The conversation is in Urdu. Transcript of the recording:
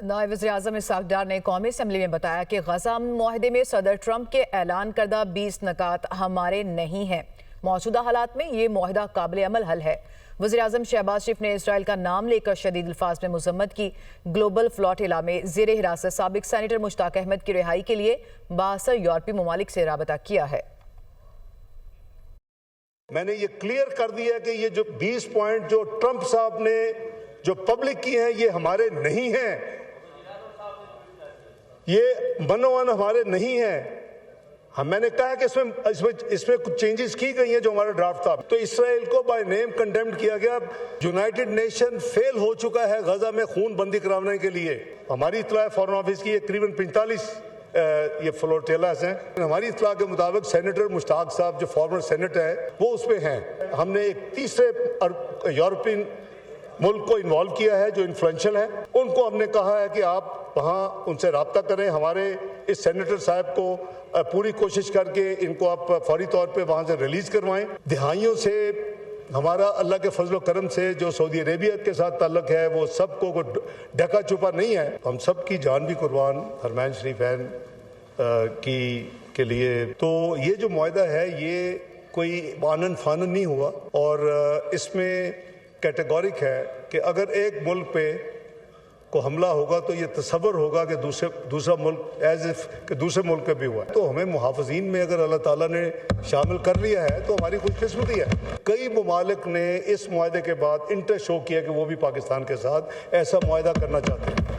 نائب وزیر اعظم اسحاق ڈار نے قومی اسمبلی میں بتایا کہ غزہ معاہدے میں صدر ٹرمپ کے اعلان کردہ 20 نکات ہمارے نہیں ہیں۔ موجودہ حالات میں یہ معاہدہ قابل عمل حل ہے۔ وزیر اعظم شہباز شریف نے اسرائیل کا نام لے کر شدید الفاظ میں مذمت کی۔ گلوبل فلاٹیلا میں زیر حراست سابق سینیٹر مشتاق احمد کی رہائی کے لیے بااثر یورپی ممالک سے رابطہ کیا ہے۔ میں نے یہ کلیئر کر دیا کہ یہ جو 20 پوائنٹ جو ٹرمپ صاحب نے جو پبلک کی ہیں یہ ہمارے نہیں ہیں، یہ منوان ہمارے نہیں ہیں۔ میں نے کہا کہ اس میں کچھ چینجز کی گئی ہیں جو ہمارا ڈرافٹ تھا۔ تو اسرائیل کو بائی نیم کنڈیمڈ کیا گیا۔ یونائٹڈ نیشن فیل ہو چکا ہے غزہ میں خون بندی کرانے کے لیے۔ ہماری اطلاع فارن آفس کی تقریباً 45 یہ فلوٹیلاز ہیں۔ ہماری اطلاع کے مطابق سینیٹر مشتاق صاحب جو فارمر سینیٹر ہے وہ اس پہ ہیں۔ ہم نے ایک تیسرے یورپین ملک کو انوالو کیا ہے جو انفلوئنشل ہے، ان کو ہم نے کہا ہے کہ آپ وہاں ان سے رابطہ کریں، ہمارے اس سینیٹر صاحب کو پوری کوشش کر کے ان کو آپ فوری طور پہ وہاں سے ریلیز کروائیں۔ دہائیوں سے ہمارا اللہ کے فضل و کرم سے جو سعودی عربیہ کے ساتھ تعلق ہے وہ سب کو ڈھکا چھپا نہیں ہے۔ ہم سب کی جان بھی قربان حرمین شریفین کے لیے۔ تو یہ جو معاہدہ ہے یہ کوئی آنن فانن نہیں ہوا، اور اس میں کیٹیگورک ہے کہ اگر ایک ملک پہ کو حملہ ہوگا تو یہ تصور ہوگا کہ دوسرا ملک ایز اف کہ دوسرے ملک پہ بھی ہوا ہے۔ تو ہمیں محافظین میں اگر اللہ تعالیٰ نے شامل کر لیا ہے تو ہماری خوش قسمتی ہے۔ کئی ممالک نے اس معاہدے کے بعد انٹرسٹ شو کیا کہ وہ بھی پاکستان کے ساتھ ایسا معاہدہ کرنا چاہتے ہیں۔